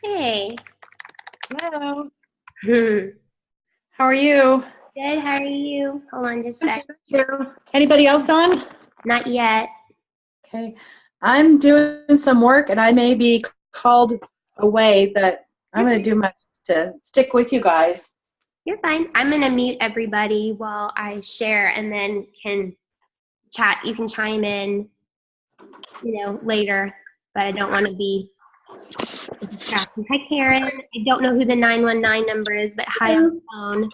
Hey. Hello. Good. How are you? How are you? Hold on just a sec. Thank you. Anybody else on? Not yet. Okay. I'm doing some work and I may be called away, but I'm going to do my best to stick with you guys. You're fine. I'm going to mute everybody while I share and then can chat. You can chime in, later, but I don't want to be distracted. Hi, Karen. I don't know who the 919 number is, but hi on the phone.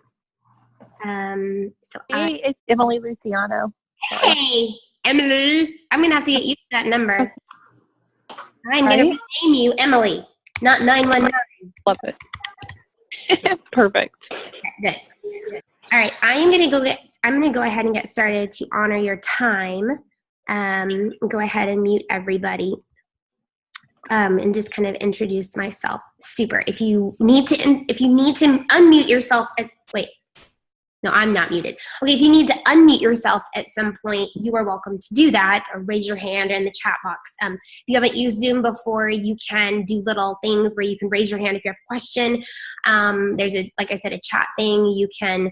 Hey, it's Emily Luciano. Hey, Emily. I'm going to have to get used to that number. I'm going to rename you Emily, not 919. Love it. Perfect. Good. All right, I'm going to go ahead and get started to honor your time. Go ahead and mute everybody. And just kind of introduce myself. Super. If you need to unmute yourself wait. No, I'm not muted. Okay, if you need to unmute yourself at some point, you are welcome to do that, or raise your hand in the chat box. If you haven't used Zoom before, you can do little things where you can raise your hand if you have a question. There's like I said, a chat thing. You can,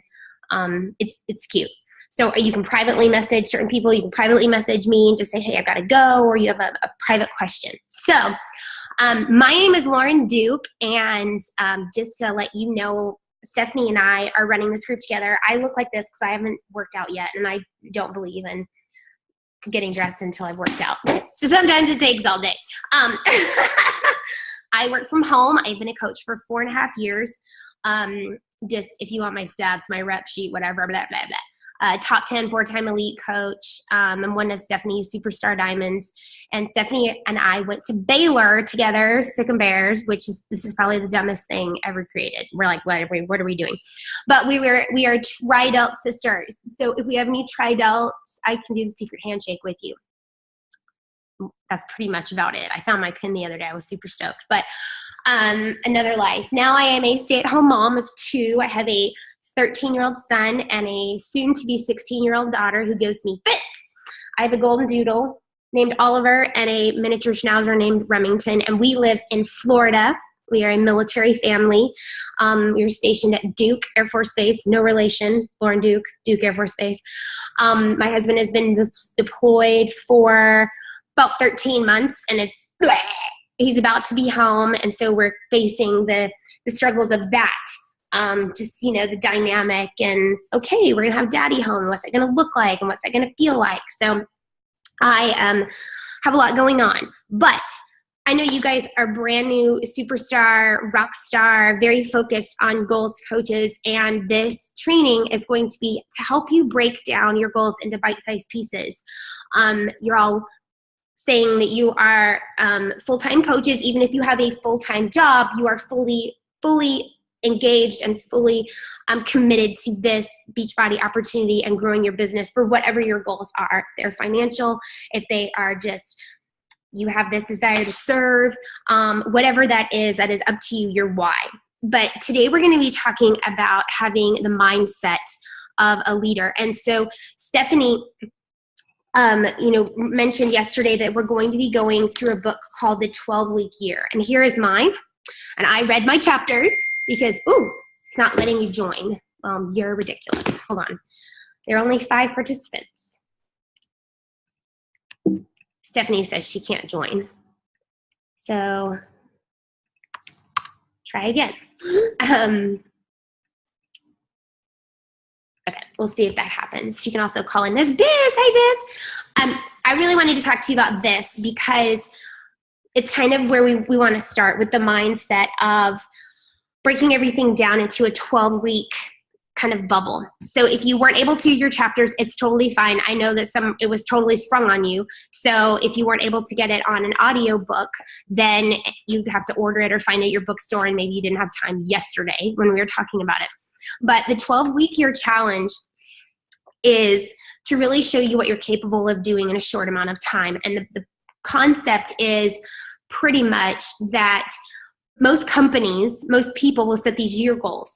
it's cute. So you can privately message certain people. You can privately message me and just say, hey, I've got to go, or you have a private question. So my name is Lauren Duke, and just to let you know, Stephanie and I are running this group together. I look like this because I haven't worked out yet, and I don't believe in getting dressed until I've worked out. So sometimes it takes all day. I work from home. I've been a coach for 4.5 years. Just if you want my stats, my rep sheet, whatever, blah, blah, blah. Top 10 4-time elite coach. I'm one of Stephanie's superstar diamonds. And Stephanie and I went to Baylor together, Sick and Bears, this is probably the dumbest thing ever created. We're like, what are we doing? But we are tri-delt sisters. So if we have any tri-delts, I can do the secret handshake with you. That's pretty much about it. I found my pin the other day. I was super stoked. But another life. Now I am a stay-at-home mom of 2. I have a 13-year-old son and a soon-to-be 16-year-old daughter who gives me fits. I have a golden doodle named Oliver and a miniature schnauzer named Remington, and we live in Florida. We are a military family. We are stationed at Duke Air Force Base, no relation, Lauren Duke, Duke Air Force Base. My husband has been deployed for about 13 months, and he's about to be home, and so we're facing the struggles of that. Just, the dynamic and, okay, we're going to have daddy home. What's it going to look like? And what's it going to feel like? So I have a lot going on. But I know you guys are brand new superstar, rock star, very focused on goals coaches. And this training is going to be to help you break down your goals into bite-sized pieces. You're all saying that you are full-time coaches. Even if you have a full-time job, you are fully engaged and fully committed to this Beachbody opportunity and growing your business for whatever your goals are. If they're financial, if they are just you have this desire to serve, whatever that is up to you, your why. But today we're going to be talking about having the mindset of a leader. And so Stephanie mentioned yesterday that we're going to be going through a book called The 12-Week Year. And here is mine. And I read my chapters because, it's not letting you join. You're ridiculous. Hold on. There are only 5 participants. Stephanie says she can't join. So try again. Okay, we'll see if that happens. She can also call in this Biz. Hey, Biz. I really wanted to talk to you about this because it's kind of where we want to start with the mindset of breaking everything down into a 12-week kind of bubble. So if you weren't able to do your chapters, it's totally fine. I know that it was totally sprung on you. So if you weren't able to get it on an audio book, then you'd have to order it or find it at your bookstore, and maybe you didn't have time yesterday when we were talking about it. But the 12-week year challenge is to really show you what you're capable of doing in a short amount of time. And the concept is pretty much that most companies, most people will set these year goals.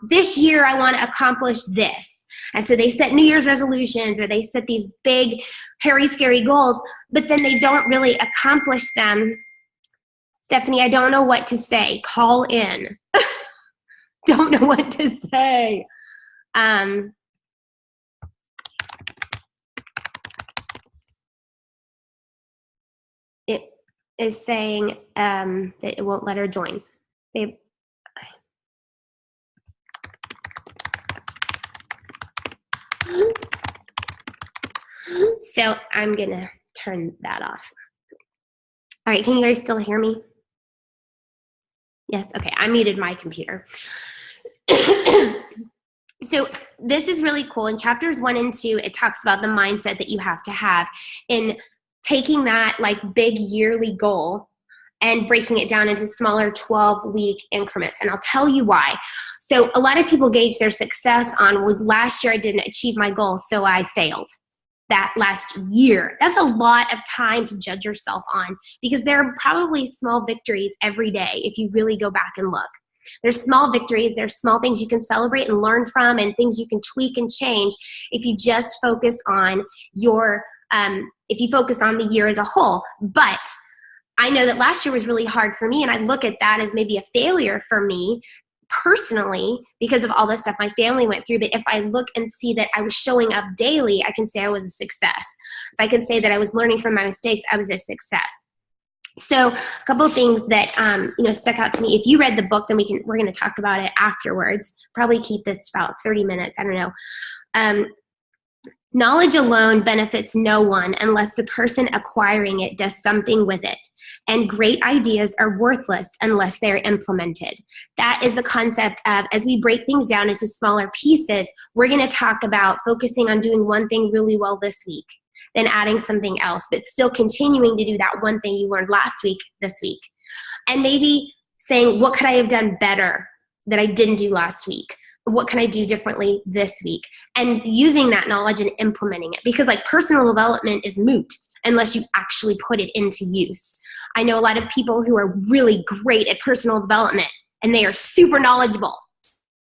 This year I want to accomplish this. And so they set New Year's resolutions, or they set these big, hairy, scary goals, but then they don't really accomplish them Stephanie, I don't know what to say. Call in. Don't know what to say. It is saying that it won't let her join. Babe. So I'm going to turn that off. All right, can you guys still hear me? Yes, okay, I muted my computer. So this is really cool. In chapters 1 and 2, it talks about the mindset that you have to have in taking that like big yearly goal and breaking it down into smaller 12-week increments. And I'll tell you why. So a lot of people gauge their success on, well, last year I didn't achieve my goal, so I failed. That last year. That's a lot of time to judge yourself on, because there are probably small victories every day if you really go back and look. There's small victories, there's small things you can celebrate and learn from, and things you can tweak and change if you just focus on your, if you focus on the year as a whole. But I know that last year was really hard for me, and I look at that as maybe a failure for me personally because of all the stuff my family went through. But if I look and see that I was showing up daily, I can say I was a success. If I can say that I was learning from my mistakes, I was a success. So a couple of things that stuck out to me. If you read the book, then we're going to talk about it afterwards. Probably keep this about 30 minutes. I don't know. Knowledge alone benefits no one unless the person acquiring it does something with it. And great ideas are worthless unless they're implemented. That is the concept of, as we break things down into smaller pieces, we're going to talk about focusing on doing one thing really well this week, then adding something else, but still continuing to do that one thing you learned last week, this week. And maybe saying, what could I have done better that I didn't do last week? What can I do differently this week? And using that knowledge and implementing it, because like personal development is moot unless you actually put it into use. I know a lot of people who are really great at personal development and they are super knowledgeable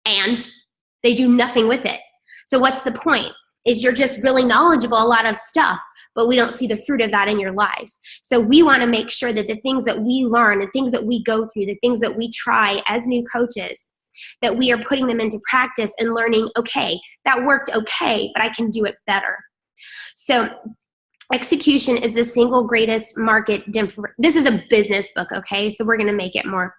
and they do nothing with it. So what's the point? Is you're just really knowledgeable a lot of stuff, but we don't see the fruit of that in your lives. So we want to make sure that the things that we learn, the things that we go through, the things that we try as new coaches, that we are putting them into practice and learning, okay, that worked okay, but I can do it better. So execution is the single greatest market difference. This is a business book, okay? So we're going to make it more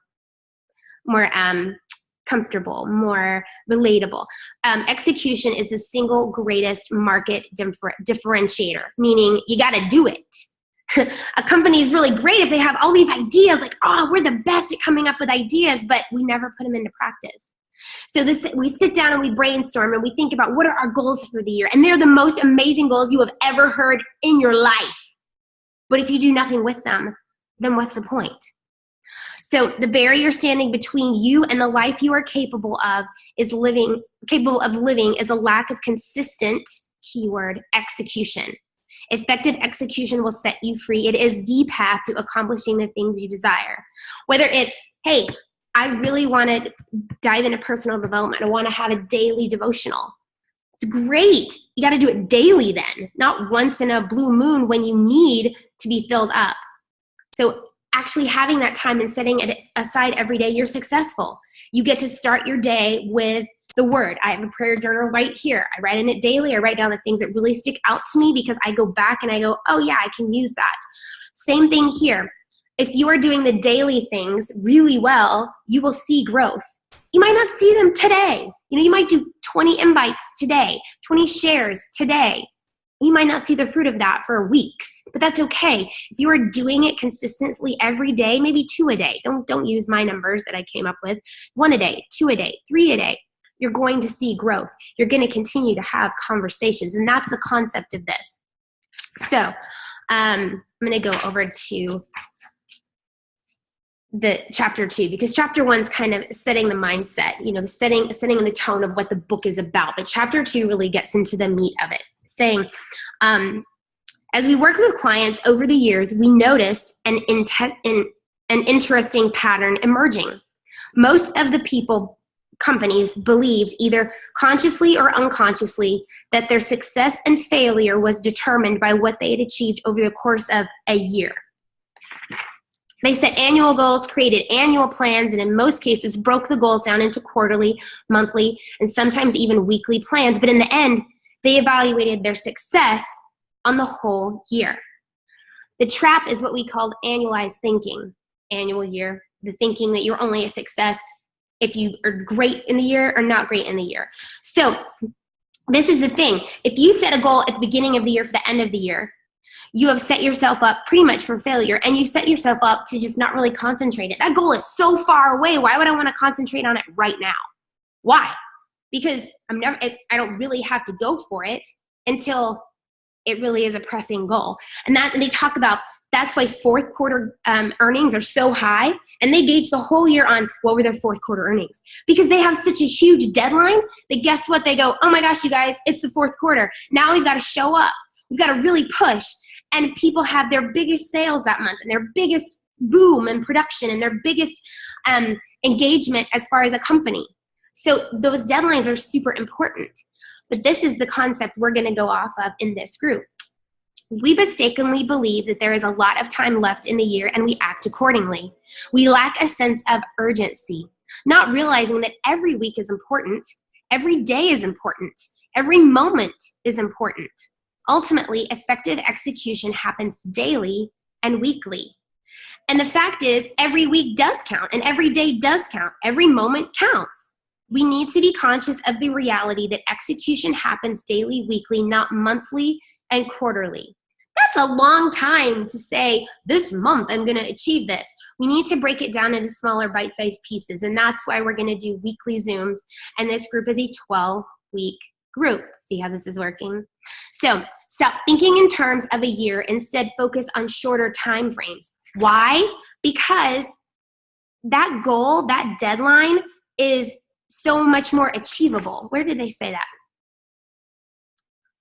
comfortable, more relatable. Execution is the single greatest market differentiator, meaning you got to do it. A company is really great if they have all these ideas, like, oh, we're the best at coming up with ideas, but we never put them into practice. So we sit down and we brainstorm and we think about what are our goals for the year. And they're the most amazing goals you have ever heard in your life. But if you do nothing with them, then what's the point? So the barrier standing between you and the life you are capable of living is a lack of consistent, keyword, execution. Effective execution will set you free. It is the path to accomplishing the things you desire. Whether it's, hey, I really want to dive into personal development. I want to have a daily devotional. It's great. You got to do it daily then, not once in a blue moon when you need to be filled up. So actually having that time and setting it aside every day, you're successful. You get to start your day with the word. I have a prayer journal right here. I write in it daily. I write down the things that really stick out to me because I go back and I go, oh yeah, I can use that. Same thing here. If you are doing the daily things really well, you will see growth. You might not see them today. You might do 20 invites today, 20 shares today. You might not see the fruit of that for weeks, but that's okay. If you are doing it consistently every day, maybe 2 a day. Don't use my numbers that I came up with. 1 a day, 2 a day, 3 a day. You're going to see growth. You're going to continue to have conversations, and that's the concept of this. So I'm going to go over to the chapter 2, because chapter 1's kind of setting the mindset, setting the tone of what the book is about. But chapter 2 really gets into the meat of it, saying, as we work with clients over the years, we noticed an interesting pattern emerging. Most of the companies believed, either consciously or unconsciously, that their success and failure was determined by what they had achieved over the course of a year. They set annual goals, created annual plans, and in most cases broke the goals down into quarterly, monthly, and sometimes even weekly plans. But in the end, they evaluated their success on the whole year. The trap is what we called annualized thinking. Annual year, the thinking that you're only a success if you are great in the year or not great in the year. So this is the thing. If you set a goal at the beginning of the year for the end of the year, you have set yourself up pretty much for failure, and you set yourself up to just not really concentrate it. That goal is so far away. Why would I want to concentrate on it right now? Why? Because I don't really have to go for it until it really is a pressing goal. And they talk about that's why fourth quarter earnings are so high, and they gauge the whole year on what were their fourth quarter earnings, because they have such a huge deadline that guess what? They go, oh my gosh, you guys, it's the fourth quarter. Now we've got to show up. We've got to really push. And people have their biggest sales that month and their biggest boom in production and their biggest engagement as far as a company. So those deadlines are super important. But this is the concept we're going to go off of in this group. We mistakenly believe that there is a lot of time left in the year and we act accordingly. We lack a sense of urgency, not realizing that every week is important, every day is important, every moment is important. Ultimately, effective execution happens daily and weekly. And the fact is, every week does count, and every day does count. Every moment counts. We need to be conscious of the reality that execution happens daily, weekly, not monthly and quarterly. That's a long time to say, this month I'm going to achieve this. We need to break it down into smaller bite-sized pieces, and that's why we're going to do weekly Zooms, and this group is a 12-week group. See how this is working? So stop thinking in terms of a year. Instead, focus on shorter time frames. Why? Because that goal, that deadline is so much more achievable. Where did they say that?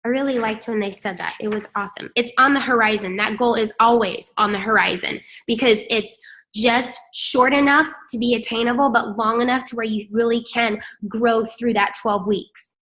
I really liked when they said that. It was awesome. It's on the horizon. That goal is always on the horizon because it's just short enough to be attainable, but long enough to where you really can grow through that 12 weeks.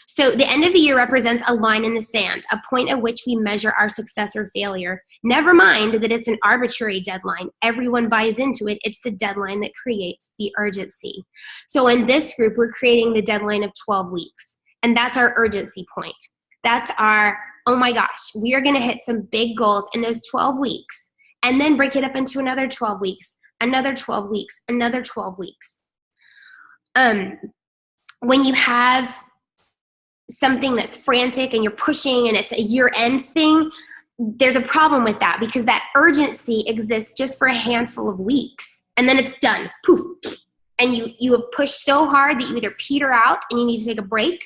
So the end of the year represents a line in the sand, a point at which we measure our success or failure. Never mind that it's an arbitrary deadline. Everyone buys into it. It's the deadline that creates the urgency. So in this group, we're creating the deadline of 12 weeks, and that's our urgency point. That's our, oh my gosh, we are going to hit some big goals in those 12 weeks, and then break it up into another 12 weeks, another 12 weeks, another 12 weeks. When you have something that's frantic and you're pushing and it's a year-end thing, there's a problem with that because that urgency exists just for a handful of weeks and then it's done, poof. And you have pushed so hard that you either peter out and you need to take a break,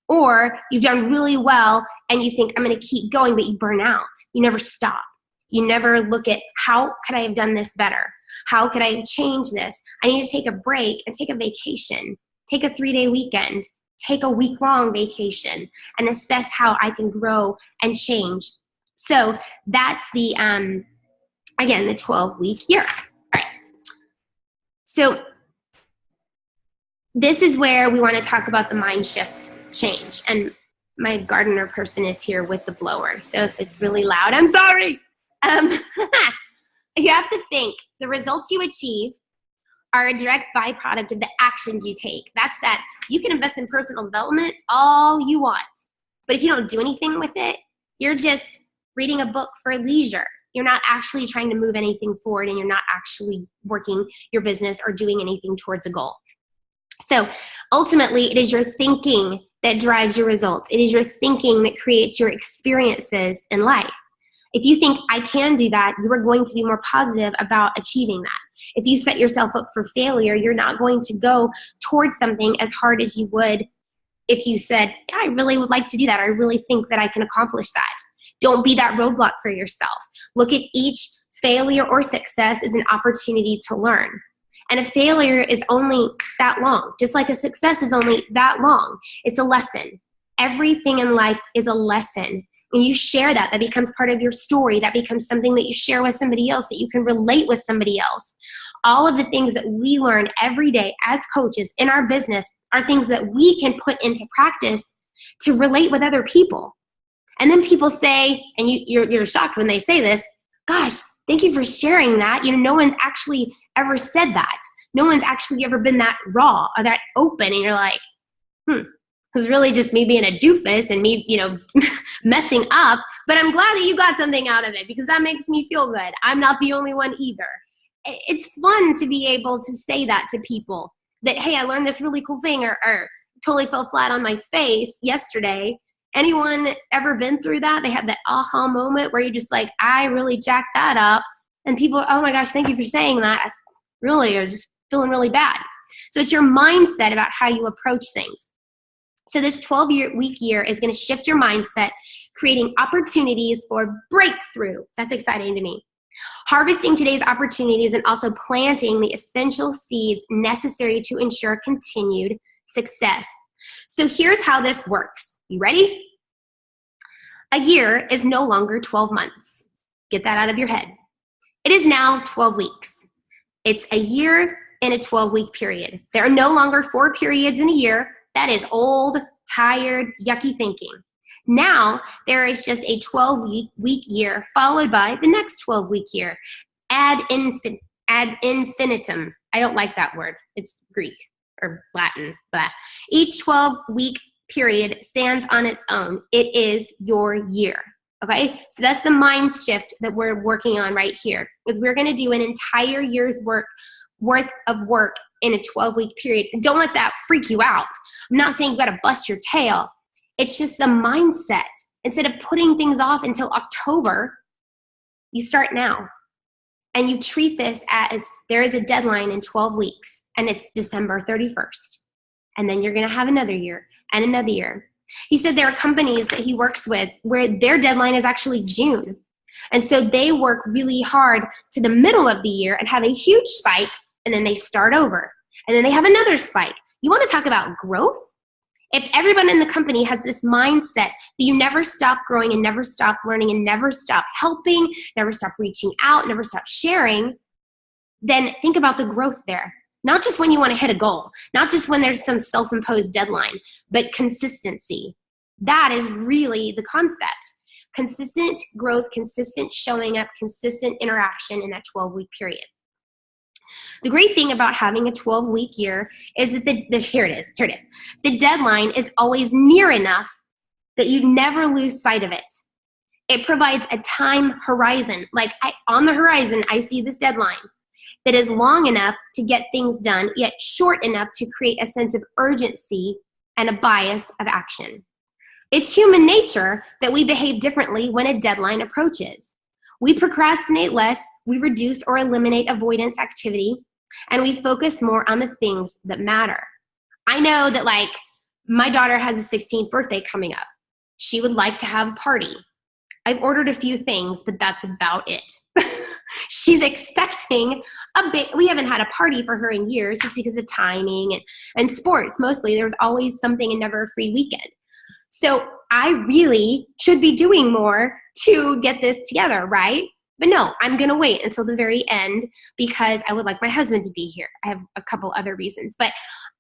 or you've done really well and you think, I'm going to keep going, but you burn out. You never stop. You never look at how could I have done this better? How could I change this? I need to take a break and take a vacation, take a 3-day weekend, take a week-long vacation and assess how I can grow and change. So that's the, again, the 12-week year. All right. So this is where we want to talk about the mind shift change. And my gardener person is here with the blower. So if it's really loud, I'm sorry. You have to think the results you achieve are a direct byproduct of the actions you take. That's that. You can invest in personal development all you want, but if you don't do anything with it, you're just reading a book for leisure. You're not actually trying to move anything forward, and you're not actually working your business or doing anything towards a goal. So ultimately, it is your thinking that drives your results. It is your thinking that creates your experiences in life. If you think, I can do that, you are going to be more positive about achieving that. If you set yourself up for failure, you're not going to go towards something as hard as you would if you said, yeah, I really would like to do that. I really think that I can accomplish that. Don't be that roadblock for yourself. Look at each failure or success as an opportunity to learn. And a failure is only that long, just like a success is only that long. It's a lesson. Everything in life is a lesson. And you share that. That becomes part of your story. That becomes something that you share with somebody else, that you can relate with somebody else. All of the things that we learn every day as coaches in our business are things that we can put into practice to relate with other people. And then people say, and you're shocked when they say this, gosh, Thank you for sharing that. No one's actually ever said that. No one's actually ever been that raw or that open. And you're like, it was really just me being a doofus and me, messing up. But I'm glad that you got something out of it because that makes me feel good. I'm not the only one either. It's fun to be able to say that to people that, hey, I learned this really cool thing or totally fell flat on my face yesterday. Anyone ever been through that? They have that aha moment where you're just like, I really jacked that up. And people are, oh my gosh, thank you for saying that. Really, are just feeling really bad. So it's your mindset about how you approach things. So this 12-week year is going to shift your mindset, creating opportunities for breakthrough. That's exciting to me. Harvesting today's opportunities and also planting the essential seeds necessary to ensure continued success. So here's how this works. You ready? A year is no longer 12 months. Get that out of your head. It is now 12 weeks. It's a year in a 12-week period. There are no longer 4 periods in a year. That is old, tired, yucky thinking. Now, there is just a 12-week year followed by the next 12-week year. Ad infinitum. I don't like that word. It's Greek or Latin. Blah. Each 12-week period stands on its own. It is your year. Okay? So that's the mind shift that we're working on right here. Is we're going to do an entire year's worth of work in a 12-week period. And don't let that freak you out. I'm not saying you got to bust your tail. It's just the mindset. Instead of putting things off until October, you start now. And you treat this as there is a deadline in 12 weeks, and it's December 31st. And then you're going to have another year and another year. He said there are companies that he works with where their deadline is actually June. And so they work really hard to the middle of the year and have a huge spike, and then they start over. And then they have another spike. You want to talk about growth? If everyone in the company has this mindset that you never stop growing and never stop learning and never stop helping, never stop reaching out, never stop sharing, then think about the growth there. Not just when you want to hit a goal, not just when there's some self-imposed deadline, but consistency. That is really the concept. Consistent growth, consistent showing up, consistent interaction in that 12-week period. The great thing about having a 12-week year is that here it is. The deadline is always near enough that you never lose sight of it. It provides a time horizon. On the horizon, I see this deadline that is long enough to get things done, yet short enough to create a sense of urgency and a bias of action. It's human nature that we behave differently when a deadline approaches. We procrastinate less, we reduce or eliminate avoidance activity, and we focus more on the things that matter. I know that my daughter has a 16th birthday coming up. She would like to have a party. I've ordered a few things, but that's about it. She's expecting a bit. We haven't had a party for her in years just because of timing and sports. Mostly there was always something and never a free weekend. So I really should be doing more to get this together, right? But no, I'm going to wait until the very end because I would like my husband to be here. I have a couple other reasons, but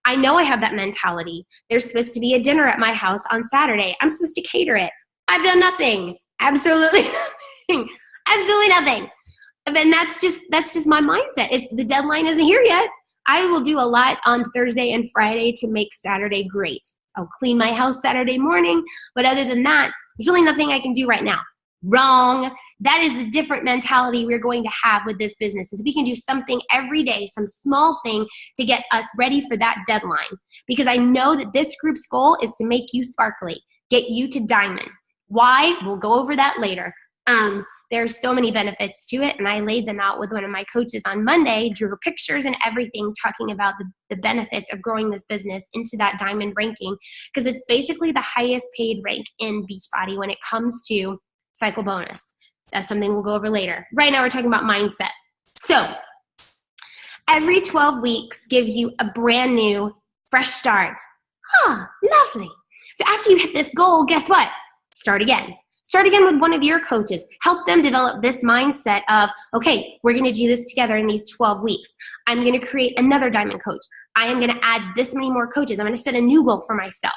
I know I have that mentality. There's supposed to be a dinner at my house on Saturday. I'm supposed to cater it. I've done nothing. Absolutely nothing. Absolutely nothing. And that's just my mindset. The deadline isn't here yet. I will do a lot on Thursday and Friday to make Saturday great. I'll clean my house Saturday morning, but other than that, there's really nothing I can do right now. Wrong. That is the different mentality we're going to have with this business, is we can do something every day, some small thing to get us ready for that deadline. Because I know that this group's goal is to make you sparkly, get you to diamond. Why? We'll go over that later. There's so many benefits to it, and I laid them out with one of my coaches on Monday, drew pictures and everything, talking about the benefits of growing this business into that diamond ranking, because it's basically the highest paid rank in Beachbody when it comes to cycle bonus. That's something we'll go over later. Right now we're talking about mindset. So every 12 weeks gives you a brand new, fresh start. Lovely. So after you hit this goal, guess what? Start again. Start again with one of your coaches. Help them develop this mindset of, okay, we're going to do this together in these 12 weeks. I'm going to create another diamond coach. I am going to add this many more coaches. I'm going to set a new goal for myself.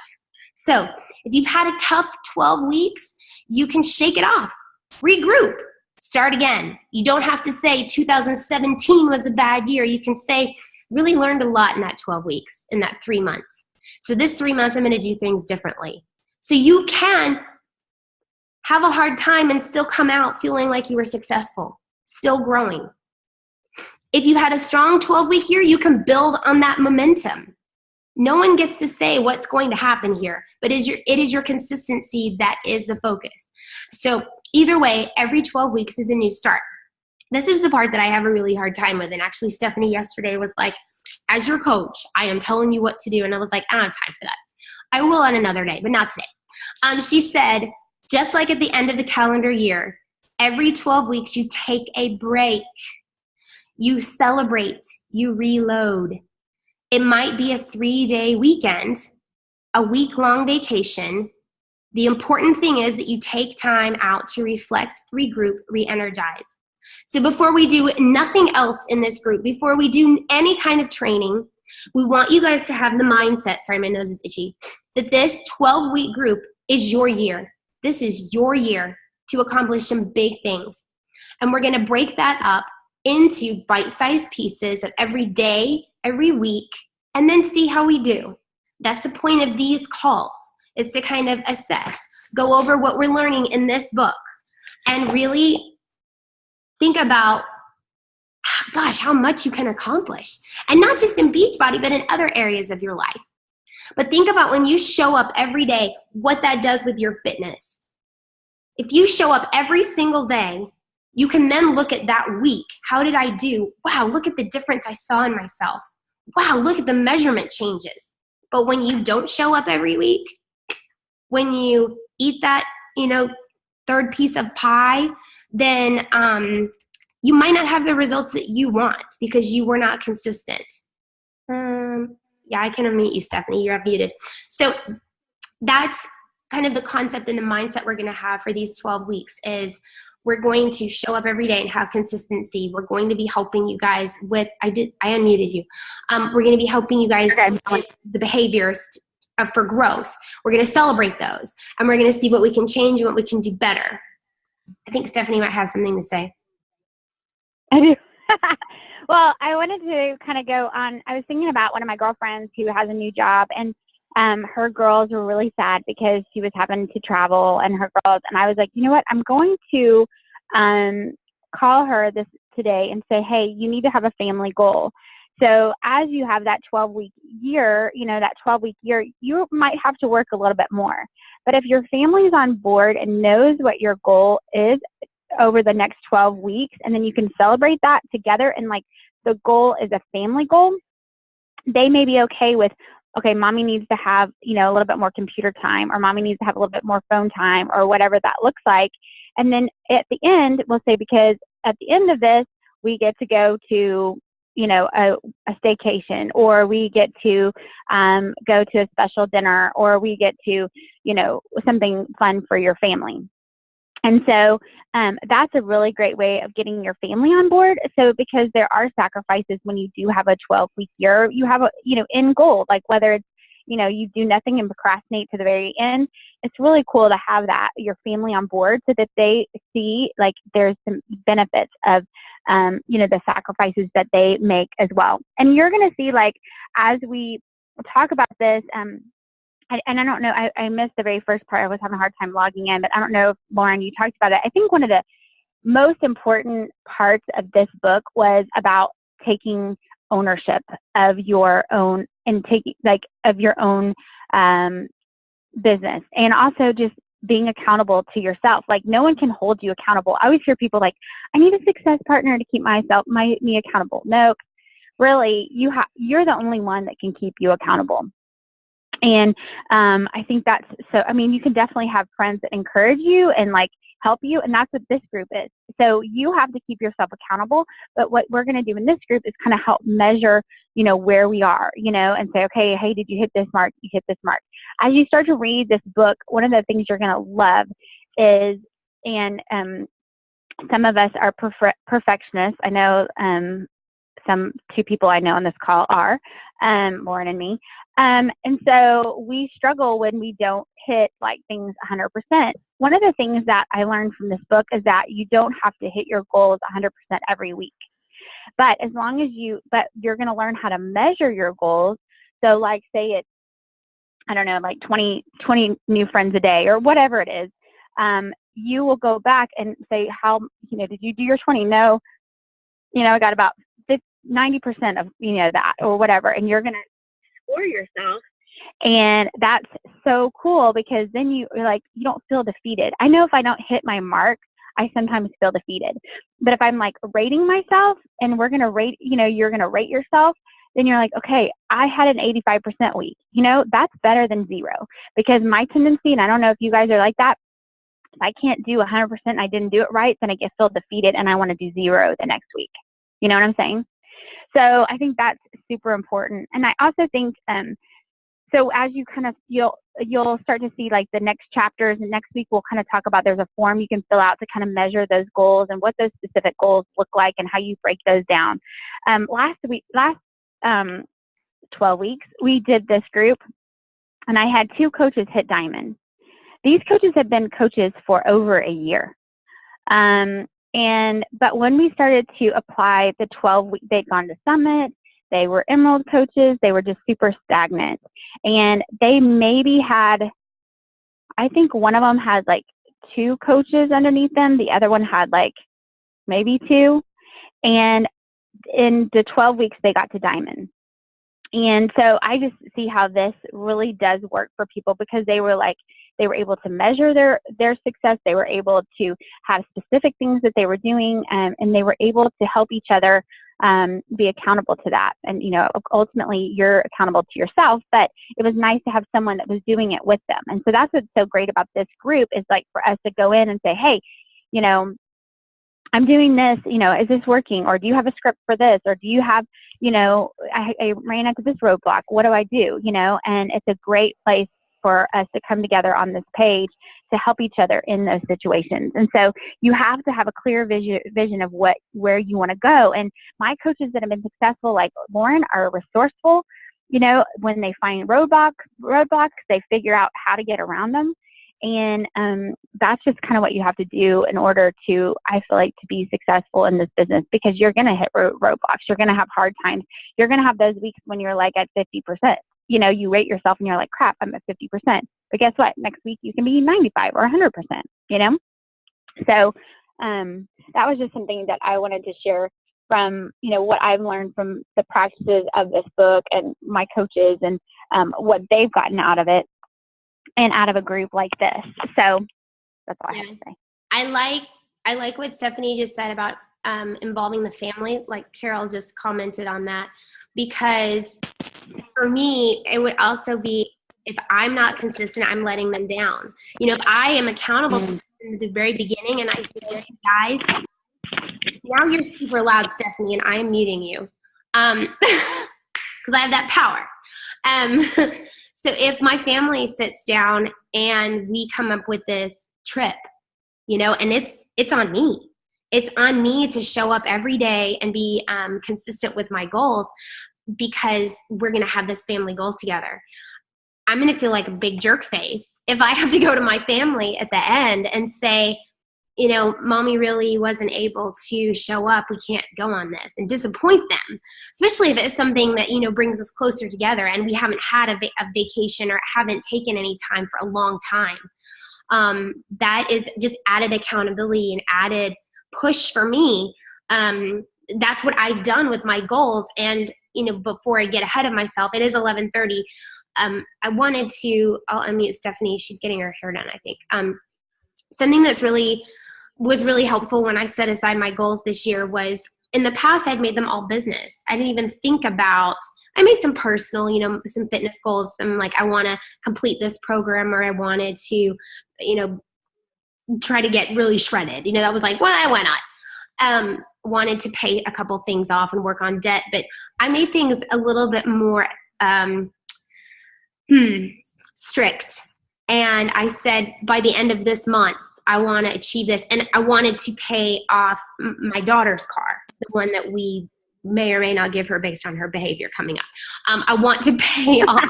So if you've had a tough 12 weeks, you can shake it off, regroup, Start again. You don't have to say 2017 was a bad year. You can say, really learned a lot in that 12 weeks, in that 3 months. So this 3 months, I'm going to do things differently. So you can have a hard time and still come out feeling like you were successful, still growing. If you had a strong 12-week year, you can build on that momentum. No one gets to say what's going to happen here, but it is your consistency that is the focus. So either way, every 12 weeks is a new start. This is the part that I have a really hard time with. And actually, Stephanie yesterday was like, as your coach, I am telling you what to do. And I was like, I don't have time for that. I will on another day, but not today. She said, just like at the end of the calendar year, every 12 weeks you take a break. You celebrate, you reload. It might be a 3-day weekend, a week-long vacation. The important thing is that you take time out to reflect, regroup, re-energize. So before we do nothing else in this group, before we do any kind of training, we want you guys to have the mindset, sorry, my nose is itchy, that this 12-week group is your year. This is your year to accomplish some big things. And we're going to break that up into bite-sized pieces of every day, every week, and then see how we do. That's the point of these calls, is to kind of assess, go over what we're learning in this book, and really think about, gosh, how much you can accomplish. And not just in Beachbody, but in other areas of your life. But think about when you show up every day, what that does with your fitness. If you show up every single day, you can then look at that week. How did I do? Wow, look at the difference I saw in myself. Wow, look at the measurement changes. But when you don't show up every week, when you eat that, third piece of pie, then you might not have the results that you want because you were not consistent. Yeah, I can unmute you, Stephanie. You're muted. So that's kind of the concept and the mindset we're going to have for these 12 weeks is we're going to show up every day and have consistency. We're going to be helping you guys with, I unmuted you. We're going to be helping you guys with the behaviors for growth. We're going to celebrate those, and we're going to see what we can change and what we can do better. I think Stephanie might have something to say. I do. Well, I wanted to kind of go on. I was thinking about one of my girlfriends who has a new job, and her girls were really sad because she was having to travel, and her girls, and I was like, you know what? I'm going to call her this today and say, hey, you need to have a family goal. So as you have that 12-week year, that 12-week year, you might have to work a little bit more. But if your family's on board and knows what your goal is over the next 12 weeks, and then you can celebrate that together, and like the goal is a family goal, they may be okay with, okay, mommy needs to have, a little bit more computer time, or mommy needs to have a little bit more phone time, or whatever that looks like. And then at the end, we'll say, because at the end of this, we get to go to, a staycation, or we get to go to a special dinner, or we get to, something fun for your family. And so that's a really great way of getting your family on board. So because there are sacrifices when you do have a 12-week year, you have a, end goal, like whether it's, you do nothing and procrastinate to the very end. It's really cool to have that, your family on board, so that they see like there's some benefits of, the sacrifices that they make as well. And you're going to see, like, as we talk about this, and I don't know, I missed the very first part. I was having a hard time logging in, but I don't know if, Lauren, you talked about it. I think one of the most important parts of this book was about taking ownership of your own, and taking of your own business, and also just being accountable to yourself. Like, no one can hold you accountable. I always hear people like, I need a success partner to keep me accountable. No, really, you're the only one that can keep you accountable. And I think that's so, you can definitely have friends that encourage you and like help you. And that's what this group is. So you have to keep yourself accountable. But what we're going to do in this group is kind of help measure, where we are, and say, okay, hey, did you hit this mark? You hit this mark. As you start to read this book, one of the things you're going to love is, and some of us are perfectionists. I know two people I know on this call are, Lauren and me. And so we struggle when we don't hit like things 100%. one of the things that I learned from this book is that you don't have to hit your goals 100% every week. But as long as you're going to learn how to measure your goals. So like say it's, I don't know, like 20 new friends a day or whatever it is. You will go back and say, how, did you do your 20? No, I got about 90% of, that or whatever. And you're going to score yourself. And that's so cool because then you're like, you don't feel defeated. I know if I don't hit my mark, I sometimes feel defeated. But if I'm like rating myself and we're going to rate, you're going to rate yourself, then you're like, okay, I had an 85% week. That's better than 0 because my tendency, and I don't know if you guys are like that, if I can't do 100% and I didn't do it right, then I get feel defeated and I want to do 0 the next week. You know what I'm saying? So I think that's super important. And I also think, so as you kind of, you'll start to see like the next chapters, and next week we'll kind of talk about, there's a form you can fill out to kind of measure those goals and what those specific goals look like and how you break those down. Last 12 weeks, we did this group and I had 2 coaches hit diamond. These coaches have been coaches for over a year. But when we started to apply the 12-week, they'd gone to Summit, they were Emerald coaches, they were just super stagnant. And they maybe had, I think one of them had like 2 coaches underneath them. The other one had like maybe 2. And in the 12 weeks, they got to diamond. And so I just see how this really does work for people because they were able to measure their success. They were able to have specific things that they were doing, and they were able to help each other be accountable to that. And, ultimately you're accountable to yourself, but it was nice to have someone that was doing it with them. And so that's what's so great about this group is like for us to go in and say, hey, I'm doing this, is this working? Or do you have a script for this? Or do you have, I ran into this roadblock. What do I do? And it's a great place for us to come together on this page to help each other in those situations. And so you have to have a clear vision of where you want to go. And my coaches that have been successful, like Lauren, are resourceful. When they find roadblocks, they figure out how to get around them. And that's just kind of what you have to do in order to, I feel like, to be successful in this business, because you're going to hit roadblocks. You're going to have hard times. You're going to have those weeks when you're like at 50%. You rate yourself and you're like, crap, I'm at 50%. But guess what? Next week you can be 95 or 100%, So that was just something that I wanted to share from, what I've learned from the practices of this book and my coaches and what they've gotten out of it. And out of a group like this. So that's all I have to say. I like what Stephanie just said about involving the family. Like Carol just commented on that, because for me, it would also be, if I'm not consistent, I'm letting them down. If I am accountable to them in the very beginning and I say, okay, guys, now you're super loud, Stephanie, and I am muting you. Because I have that power. So if my family sits down and we come up with this trip, and it's on me. It's on me to show up every day and be consistent with my goals, because we're going to have this family goal together. I'm going to feel like a big jerk face if I have to go to my family at the end and say, mommy really wasn't able to show up. We can't go on this, and disappoint them, especially if it's something that, brings us closer together and we haven't had a vacation or haven't taken any time for a long time. That is just added accountability and added push for me. That's what I've done with my goals. And, before I get ahead of myself, it is 11:30. I wanted to, I'll unmute Stephanie. She's getting her hair done, I think. Something that's was really helpful when I set aside my goals this year was, in the past, I'd made them all business. I didn't even think about, I made some personal, some fitness goals. Some like, I want to complete this program, or I wanted to, try to get really shredded. That was like, well, why not? Wanted to pay a couple things off and work on debt. But I made things a little bit more strict. And I said, by the end of this month, I want to achieve this. And I wanted to pay off my daughter's car, the one that we may or may not give her based on her behavior coming up. I want to pay off.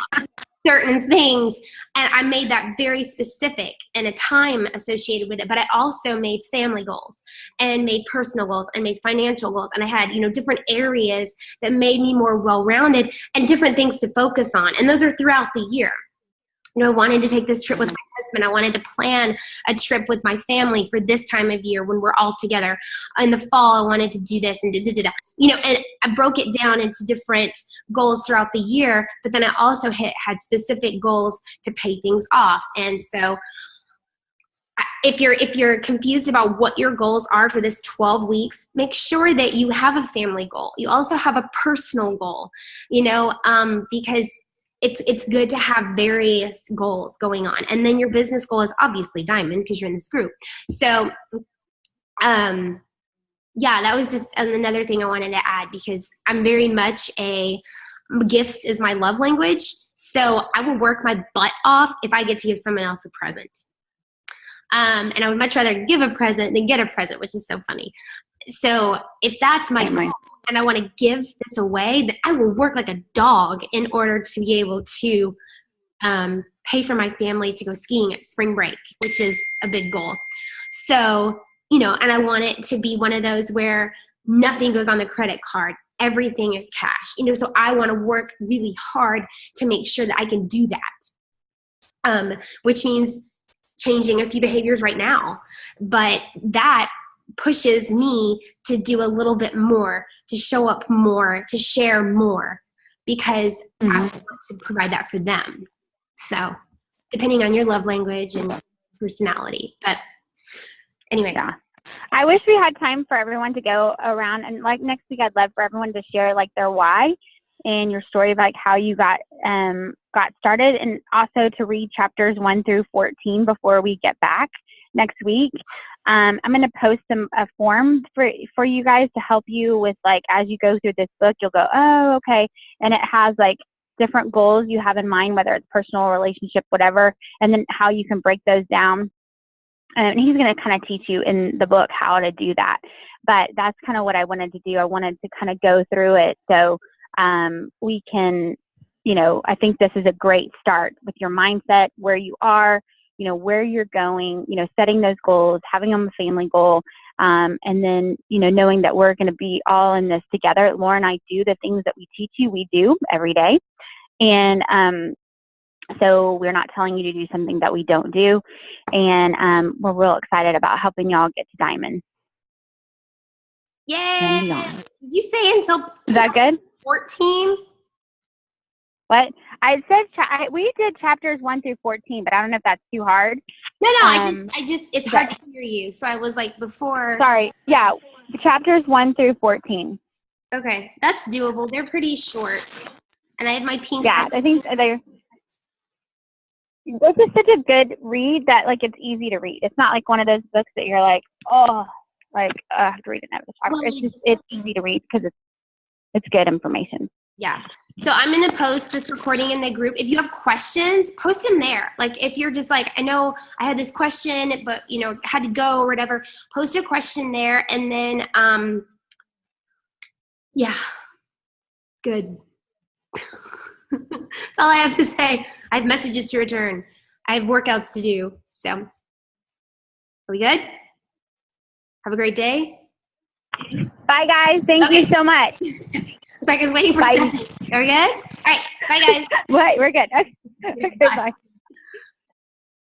certain things. And I made that very specific and a time associated with it. But I also made family goals and made personal goals and made financial goals. And I had, different areas that made me more well-rounded and different things to focus on. And those are throughout the year. I wanted to take this trip with my husband. I wanted to plan a trip with my family for this time of year when we're all together. In the fall, I wanted to do this and and I broke it down into different goals throughout the year, but then I also had specific goals to pay things off. And so if you're confused about what your goals are for this 12 weeks, make sure that you have a family goal. You also have a personal goal, because it's good to have various goals going on. And then your business goal is obviously Diamond because you're in this group. So, that was just another thing I wanted to add, because I'm very much gifts is my love language. So I will work my butt off if I get to give someone else a present. And I would much rather give a present than get a present, which is so funny. So if that's my goal, and I want to give this away, then I will work like a dog in order to be able to pay for my family to go skiing at spring break, which is a big goal. So, and I want it to be one of those where nothing goes on the credit card. Everything is cash, so I want to work really hard to make sure that I can do that, which means changing a few behaviors right now. But that pushes me to do a little bit more, to show up more, to share more, because I want to provide that for them. So depending on your love language and personality. But anyway. Yeah. I wish we had time for everyone to go around, and like next week, I'd love for everyone to share like their why and your story of like how you got started, and also to read chapters 1 through 14 before we get back next week. I'm going to post a form for you guys to help you with, like, as you go through this book, you'll go, oh, okay. And it has like different goals you have in mind, whether it's personal, relationship, whatever, and then how you can break those down. And he's going to kind of teach you in the book how to do that. But that's kind of what I wanted to do. I wanted to kind of go through it so we can, I think this is a great start with your mindset, where you are, where you're going, setting those goals, having a family goal, and then, knowing that we're going to be all in this together. Laura and I do the things that we teach you, we do every day. And so we're not telling you to do something that we don't do. And we're real excited about helping y'all get to Diamond. Yay! Did you say until Is that good? 14? What? I said we did chapters 1 through 14, but I don't know if that's too hard. No, I just it's hard to hear you. So I was like before. Sorry. Yeah, chapters 1 through 14. Okay, that's doable. They're pretty short, and I have my pink. Yeah, I think this is such a good read that like it's easy to read. It's not like one of those books that you're like, oh, like I have to read another chapter. Well, it's easy to read because it's good information. Yeah. So I'm going to post this recording in the group. If you have questions, post them there. Like if you're just like, I know I had this question, but had to go or whatever, post a question there. And then, yeah, good. That's all I have to say. I have messages to return. I have workouts to do. So are we good? Have a great day. Bye guys. Thank you so much. It's like I was waiting for Stephanie. Are we good? All right. Bye, guys. We're good. Okay, bye.